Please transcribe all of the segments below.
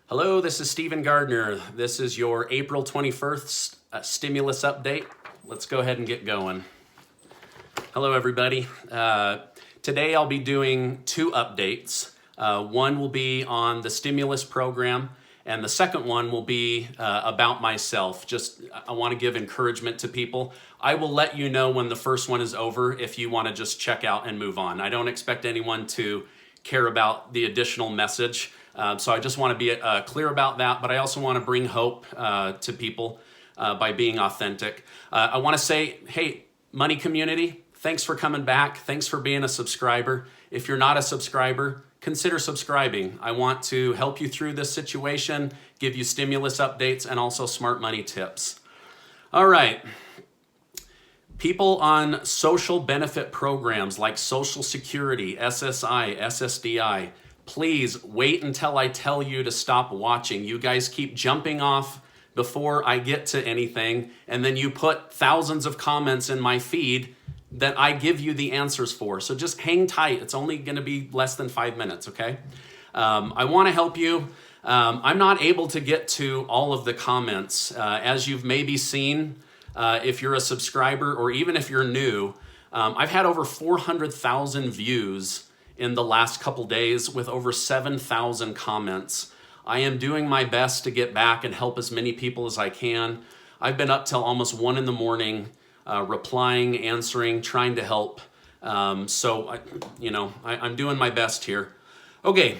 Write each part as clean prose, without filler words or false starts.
Hello, this is Stephen Gardner. This is your April 21st stimulus update. Let's go ahead and get going. Hello, everybody. Today I'll be doing two updates. One will be on the stimulus program, and the second one will be about myself. I want to give encouragement to people. I will let you know when the first one is over if you want to just check out and move on. I don't expect anyone to care about the additional message. So I just want to be clear about that, but I also want to bring hope to people by being authentic. I want to say, hey, money community, thanks for coming back. Thanks for being a subscriber. If you're not a subscriber, consider subscribing. I want to help you through this situation, give you stimulus updates, and also smart money tips. All right. People on social benefit programs like Social Security, SSI, SSDI, please wait until I tell you to stop watching. You guys keep jumping off before I get to anything, and then you put thousands of comments in my feed that I give you the answers for. So just hang tight. It's only going to be less than 5 minutes, okay? I want to help you. I'm not able to get to all of the comments. As you've maybe seen, if you're a subscriber or even if you're new, I've had over 400,000 views in the last couple days with over 7,000 comments. I am doing my best to get back and help as many people as I can. I've been up till almost 1 a.m, replying, answering, trying to help. I'm doing my best here. Okay,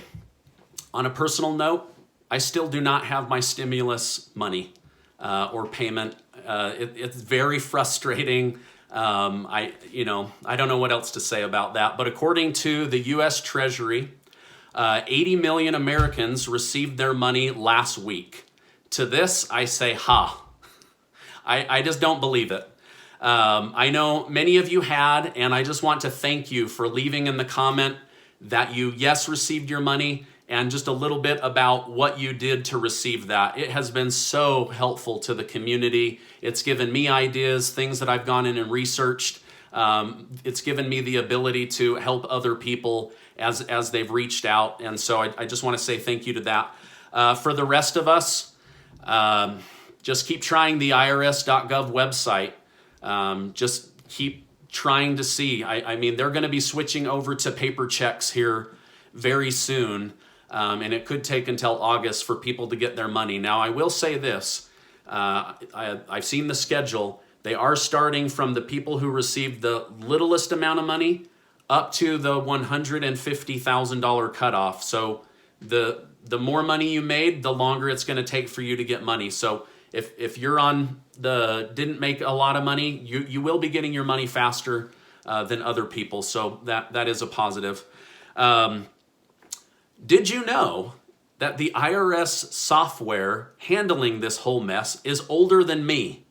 on a personal note, I still do not have my stimulus money or payment. It's very frustrating. I don't know what else to say about that, but according to the U.S. Treasury, 80 million Americans received their money last week. To this, I say, I just don't believe it. I know many of you had, and I just want to thank you for leaving in the comment that you, yes, received your money, and just a little bit about what you did to receive that. It has been so helpful to the community. It's given me ideas, things that I've gone in and researched. It's given me the ability to help other people as they've reached out. And so I just want to say thank you to that. For the rest of us, just keep trying the irs.gov website. Just keep trying to see. I mean, they're going to be switching over to paper checks here very soon. And it could take until August for people to get their money. Now, I will say this. I've seen the schedule. They are starting from the people who received the littlest amount of money up to the $150,000 cutoff. So the more money you made, the longer it's going to take for you to get money. So if you're on didn't make a lot of money, you will be getting your money faster than other people. So that is a positive. Did you know that the IRS software handling this whole mess is older than me?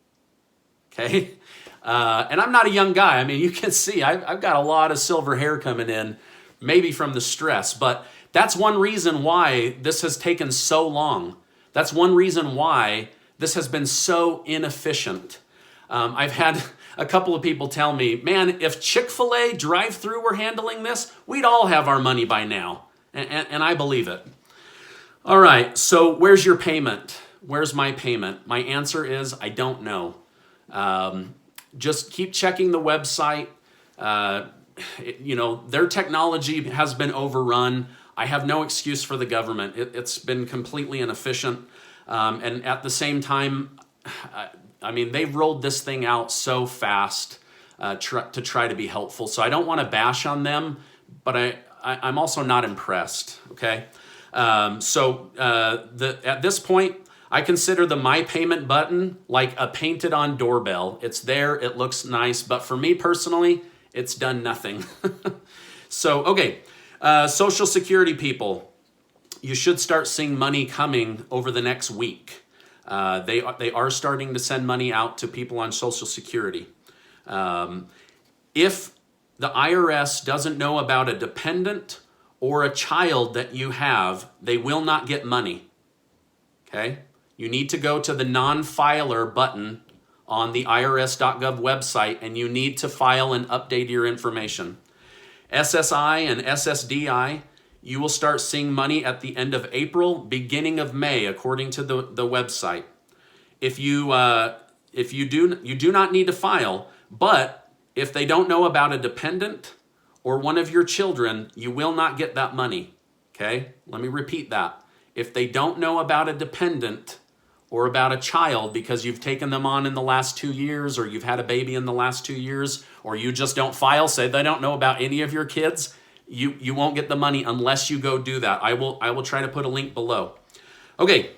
Okay. And I'm not a young guy. I mean, you can see I've got a lot of silver hair coming in, maybe from the stress, but that's one reason why this has taken so long. That's one reason why this has been so inefficient. I've had a couple of people tell me, man, if Chick-fil-A drive-thru were handling this, we'd all have our money by now. And I believe it. All right, so where's your payment? Where's my payment? My answer is I don't know. Just keep checking the website. Their technology has been overrun. I have no excuse for the government. It's been completely inefficient. And at the same time, they've rolled this thing out so fast to try to be helpful. So I don't want to bash on them, but I'm also not impressed, okay? At this point, I consider the My Payment button like a painted-on doorbell. It's there, it looks nice, but for me personally, it's done nothing. So, okay, Social Security people, you should start seeing money coming over the next week. They are starting to send money out to people on Social Security. If the IRS doesn't know about a dependent or a child that you have, they will not get money, okay? You need to go to the non-filer button on the irs.gov website, and you need to file and update your information. SSI and SSDI, you will start seeing money at the end of April, beginning of May, according to the website. If you do not need to file, but if they don't know about a dependent or one of your children, you will not get that money. Okay? Let me repeat that. If they don't know about a dependent or about a child because you've taken them on in the last 2 years, or you've had a baby in the last 2 years, or you just don't file, say they don't know about any of your kids, you won't get the money unless you go do that. I will try to put a link below. Okay,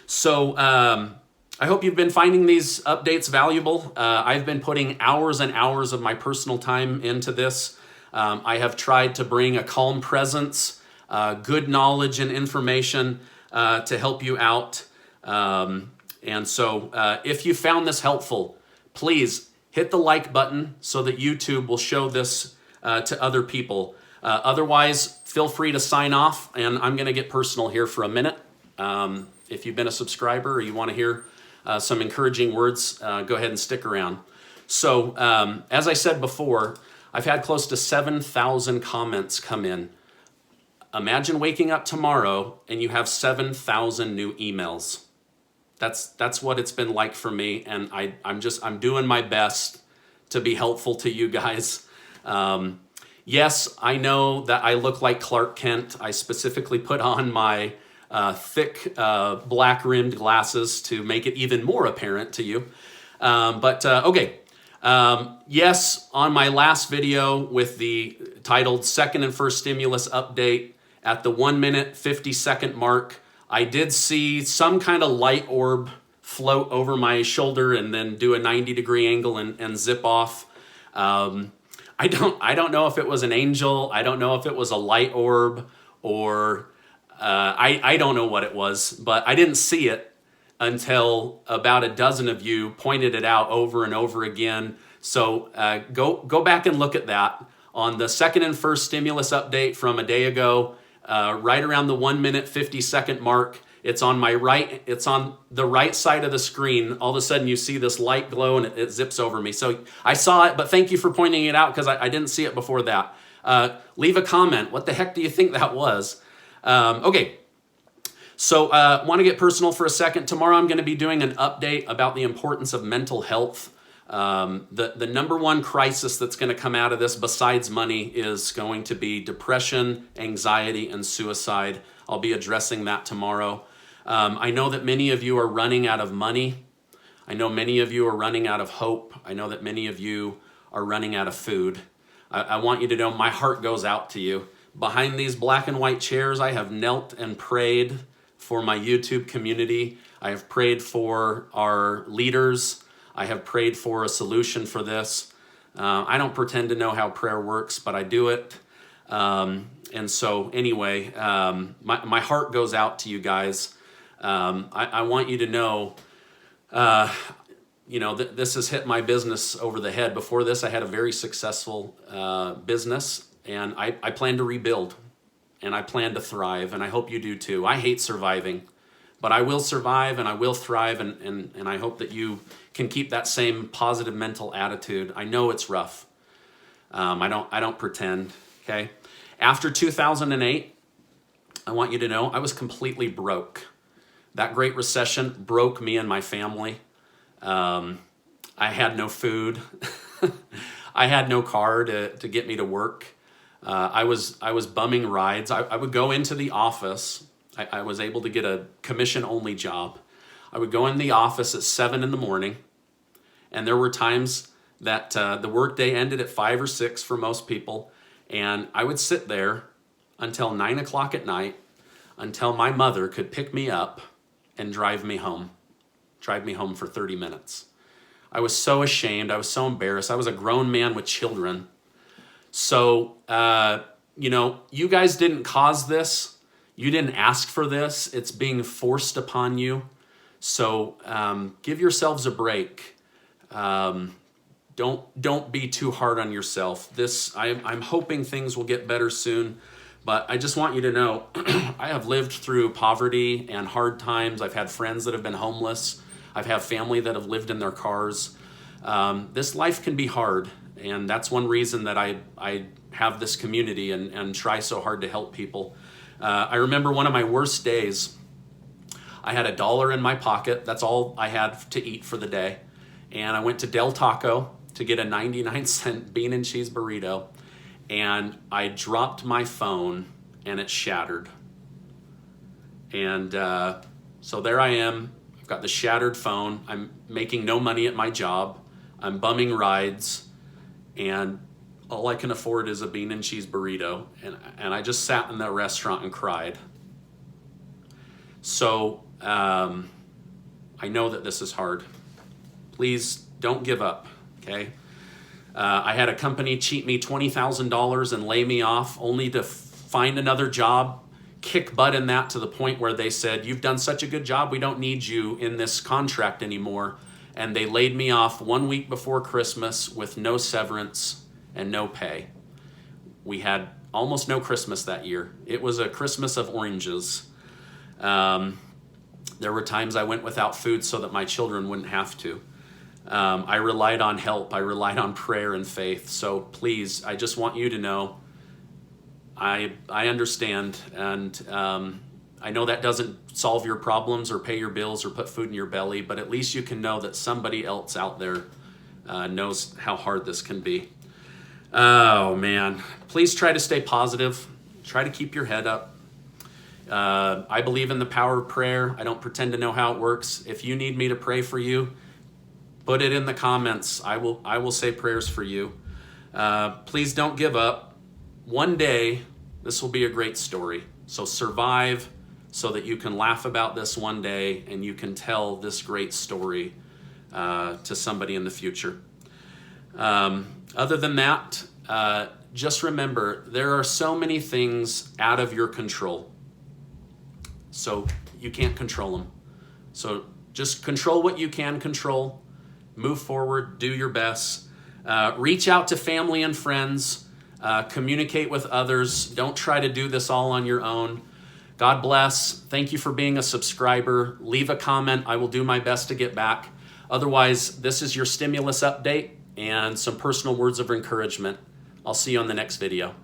so I hope you've been finding these updates valuable. I've been putting hours and hours of my personal time into this. I have tried to bring a calm presence, good knowledge and information to help you out. And so if you found this helpful, please hit the like button so that YouTube will show this to other people. Otherwise, feel free to sign off, and I'm going to get personal here for a minute. If you've been a subscriber or you want to hear some encouraging words, go ahead and stick around. So as I said before, I've had close to 7,000 comments come in. Imagine waking up tomorrow and you have 7,000 new emails. That's what it's been like for me, and I'm doing my best to be helpful to you guys. Yes, I know that I look like Clark Kent. I specifically put on my thick black-rimmed glasses to make it even more apparent to you. Okay. Yes, on my last video with the titled Second and First Stimulus Update, at the 1 minute, 50 second mark, I did see some kind of light orb float over my shoulder and then do a 90-degree angle and zip off. I don't know if it was an angel. I don't know if it was a light orb, or I don't know what it was, but I didn't see it until about a dozen of you pointed it out over and over again. So go back and look at that on the second and first stimulus update from a day ago. Right around the 1 minute, 50 second mark. It's on my right, it's on the right side of the screen. All of a sudden you see this light glow and it zips over me. So I saw it, but thank you for pointing it out because I didn't see it before that. Leave a comment. What the heck do you think that was? Okay. So want to get personal for a second. Tomorrow I'm going to be doing an update about the importance of mental health. The number one crisis that's going to come out of this besides money is going to be depression, anxiety, and suicide. I'll be addressing that tomorrow. I know that many of you are running out of money. I know many of you are running out of hope. I know that many of you are running out of food. I want you to know my heart goes out to you. Behind these black and white chairs, I have knelt and prayed for my YouTube community. I have prayed for our leaders. I have prayed for a solution for this. I don't pretend to know how prayer works, but I do it. And so anyway, my heart goes out to you guys. I want you to know, this has hit my business over the head. Before this, I had a very successful business, and I plan to rebuild, and I plan to thrive, and I hope you do too. I hate surviving, but I will survive, and I will thrive, and I hope that you can keep that same positive mental attitude. I know it's rough. I don't pretend, okay? After 2008, I want you to know I was completely broke. That Great Recession broke me and my family. I had no food. I had no car to get me to work. I was bumming rides. I would go into the office. I was able to get a commission-only job. I would go in the office at 7 in the morning, and there were times that the workday ended at 5 or 6 for most people, and I would sit there until 9 o'clock at night until my mother could pick me up and drive me home for 30 minutes. I was so ashamed. I was so embarrassed. I was a grown man with children. So, you guys didn't cause this. You didn't ask for this. It's being forced upon you. So give yourselves a break. Don't be too hard on yourself. I'm hoping things will get better soon, but I just want you to know I have lived through poverty and hard times. I've had friends that have been homeless. I've had family that have lived in their cars. This life can be hard, and that's one reason that I have this community and try so hard to help people. I remember one of my worst days. I had $1 in my pocket. That's all I had to eat for the day. And I went to Del Taco to get a 99-cent bean and cheese burrito. And I dropped my phone and it shattered. And so there I am. I've got the shattered phone. I'm making no money at my job. I'm bumming rides. And all I can afford is a bean and cheese burrito. And I just sat in the restaurant and cried. So I know that this is hard. Please don't give up, okay? I had a company cheat me $20,000 and lay me off only to find another job, kick butt in that to the point where they said, you've done such a good job, we don't need you in this contract anymore. And they laid me off 1 week before Christmas with no severance and no pay. We had almost no Christmas that year. It was a Christmas of oranges. There were times I went without food so that my children wouldn't have to. I relied on help. I relied on prayer and faith. So please, I just want you to know, I understand, and I know that doesn't solve your problems or pay your bills or put food in your belly, but at least you can know that somebody else out there knows how hard this can be. Oh man, please try to stay positive. Try to keep your head up. I believe in the power of prayer. I don't pretend to know how it works. If you need me to pray for you, put it in the comments. I will say prayers for you. Please don't give up. One day, this will be a great story. So survive so that you can laugh about this one day and you can tell this great story to somebody in the future. Other than that, just remember, there are so many things out of your control. So you can't control them. So just control what you can control. Move forward, do your best. Reach out to family and friends. Communicate with others. Don't try to do this all on your own. God bless. Thank you for being a subscriber. Leave a comment. I will do my best to get back. Otherwise, this is your stimulus update and some personal words of encouragement. I'll see you on the next video.